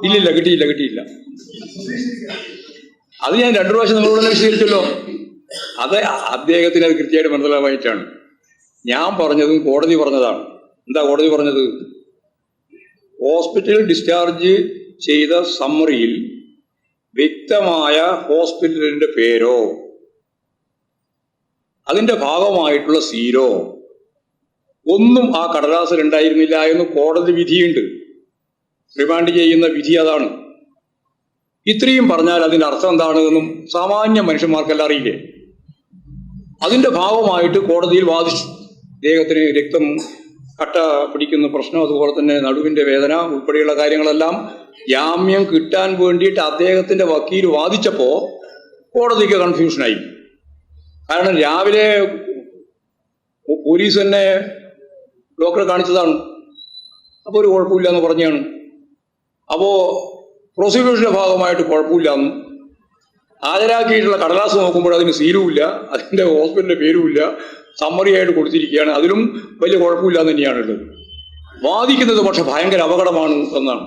ഇല്ലില്ല, കിട്ടിയില്ല. അത് ഞാൻ 2 പ്രാവശ്യം നിങ്ങളോട് തന്നെ വിശദീകരിച്ചല്ലോ. അത് അദ്ദേഹത്തിന് അത് കൃത്യമായിട്ട് മനസ്സിലാവായിട്ടാണ്. ഞാൻ പറഞ്ഞതും കോടതി പറഞ്ഞതാണ്. എന്താ കോടതി പറഞ്ഞത്? ഹോസ്പിറ്റൽ ഡിസ്ചാർജ് ചെയ്ത സമ്മറിയിൽ വ്യക്തമായ ഹോസ്പിറ്റലിന്റെ പേരോ അതിന്റെ ഭാഗമായിട്ടുള്ള സീലോ ഒന്നും ആ കടലാസിൽ ഉണ്ടായിരുന്നില്ല എന്ന് കോടതി വിധിയുണ്ട്. റിമാൻഡ് ചെയ്യുന്ന വിധി അതാണ്. ഇത്രയും പറഞ്ഞാൽ അതിന്റെ അർത്ഥം എന്താണ് എന്നും സാമാന്യ മനുഷ്യന്മാർക്കെല്ലാം അറിയില്ലേ? അതിന്റെ ഭാഗമായിട്ട് കോടതിയിൽ വാദിച്ചു. അദ്ദേഹത്തിന് രക്തം കട്ട പിടിക്കുന്ന പ്രശ്നം, അതുപോലെ തന്നെ നടുവിന്റെ വേദന ഉൾപ്പെടെയുള്ള കാര്യങ്ങളെല്ലാം ജാമ്യം കിട്ടാൻ വേണ്ടിയിട്ട് അദ്ദേഹത്തിന്റെ വക്കീൽ വാദിച്ചപ്പോൾ കോടതിക്ക് കൺഫ്യൂഷനായി. കാരണം രാവിലെ പോലീസ് തന്നെ ഡോക്ടറെ കാണിച്ചതാണ്, അപ്പോൾ ഒരു കുഴപ്പമില്ല എന്ന് പറഞ്ഞാണ്. അപ്പോൾ പ്രോസിക്യൂഷന്റെ ഭാഗമായിട്ട് കുഴപ്പമില്ലാന്നും ഹാജരാക്കിയിട്ടുള്ള കടലാസ് നോക്കുമ്പോൾ അതിന് സീലുമില്ല, അതിൻ്റെ ഹോസ്പിറ്റലിന്റെ പേരുമില്ല, സമ്മറിയായിട്ട് കൊടുത്തിരിക്കുകയാണ്, അതിലും വലിയ കുഴപ്പമില്ല എന്ന് തന്നെയാണുള്ളത്. വാദിക്കുന്നത് പക്ഷെ ഭയങ്കര അപകടമാണ് എന്നാണ്.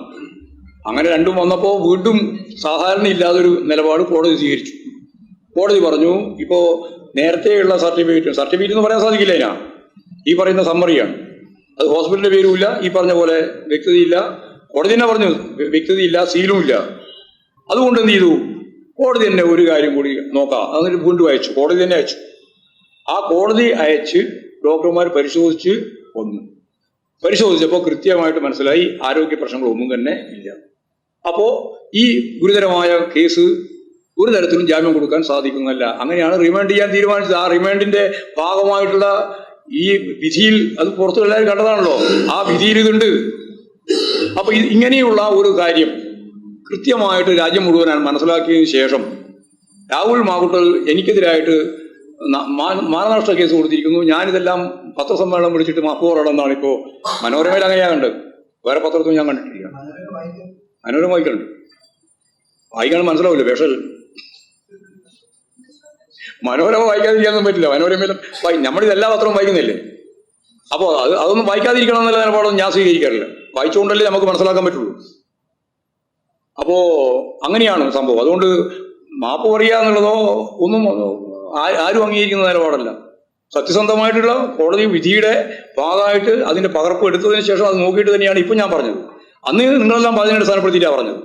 അങ്ങനെ രണ്ടും വന്നപ്പോൾ വീണ്ടും സാധാരണ ഇല്ലാതൊരു നിലപാട് കോടതി സ്വീകരിച്ചു. കോടതി പറഞ്ഞു, ഇപ്പോൾ നേരത്തെയുള്ള സർട്ടിഫിക്കറ്റ് എന്ന് പറയാൻ സാധിക്കില്ല, അതിനാ ഈ പറയുന്ന സമ്മറിയാണ്. അത് ഹോസ്പിറ്റലിന്റെ പേരുമില്ല, ഈ പറഞ്ഞ പോലെ വ്യക്തതയില്ല. കോടതി തന്നെ പറഞ്ഞു വ്യക്തതയില്ല, സീലുമില്ല. അതുകൊണ്ട് എന്ത് ചെയ്തു? കോടതി തന്നെ ഒരു കാര്യം കൂടി നോക്കാം, അതിന് വീണ്ടും അയച്ചു. കോടതി തന്നെ അയച്ചു. ആ കോടതി അയച്ച് ഡോക്ടർമാർ പരിശോധിച്ച് പരിശോധിച്ചപ്പോൾ കൃത്യമായിട്ട് മനസ്സിലായി ആരോഗ്യ പ്രശ്നങ്ങളൊന്നും തന്നെ ഇല്ല. അപ്പോൾ ഈ ഗുരുതരമായ കേസ് ഒരു തരത്തിലും ജാമ്യം കൊടുക്കാൻ സാധിക്കുന്നതല്ല. അങ്ങനെയാണ് റിമാൻഡ് ചെയ്യാൻ തീരുമാനിച്ചത്. ആ റിമാൻഡിന്റെ ഭാഗമായിട്ടുള്ള ഈ വിധിയിൽ അത് പുറത്തു എല്ലാവരും കണ്ടതാണല്ലോ, ആ വിധിയിൽ ഇതുണ്ട്. അപ്പൊ ഇങ്ങനെയുള്ള ഒരു കാര്യം കൃത്യമായിട്ട് രാജ്യം മുഴുവൻ മനസ്സിലാക്കിയതിനു ശേഷം രാഹുൽ മാങ്കൂട്ടൽ എനിക്കെതിരായിട്ട് മാനനഷ്ട കേസ് കൊടുത്തിരിക്കുന്നു. ഞാനിതെല്ലാം പത്രസമ്മേളനം വിളിച്ചിട്ട് മാപ്പ് പറയണമെന്നാണ് ഇപ്പോൾ മനോരമയിൽ അങ്ങനെയാണ് കണ്ടത്. വേറെ പത്രത്തിൽ ഞാൻ കണ്ടിട്ടില്ല. മനോരമ വായിക്കുന്നുണ്ട്, വായിക്കാൻ മനസ്സിലാവില്ല. പക്ഷേ മനോരമ വായിക്കാതിരിക്കാനൊന്നും പറ്റില്ല. മനോരമയിലും നമ്മളിതെല്ലാ പത്രവും വായിക്കുന്നില്ലേ? അപ്പോൾ അതൊന്നും വായിക്കാതിരിക്കണം എന്നുള്ള നിലപാടൊന്നും ഞാൻ സ്വീകരിക്കാറില്ല. വായിച്ചുകൊണ്ടല്ലേ നമുക്ക് മനസ്സിലാക്കാൻ പറ്റുള്ളൂ. അപ്പോ അങ്ങനെയാണ് സംഭവം. അതുകൊണ്ട് മാപ്പ് പറയുക എന്നുള്ളതോ ഒന്നും ആരും അംഗീകരിക്കുന്ന നിലപാടല്ല. സത്യസന്ധമായിട്ടുള്ള കോടതി വിധിയുടെ ഭാഗമായിട്ട് അതിന്റെ പകർപ്പ് എടുത്തതിന് ശേഷം അത് നോക്കിയിട്ട് തന്നെയാണ് ഇപ്പം ഞാൻ പറഞ്ഞത്. അന്ന് നിങ്ങളെല്ലാം പറഞ്ഞതിനെ അടിസ്ഥാനപ്പെടുത്തിയിട്ടാണ് പറഞ്ഞത്.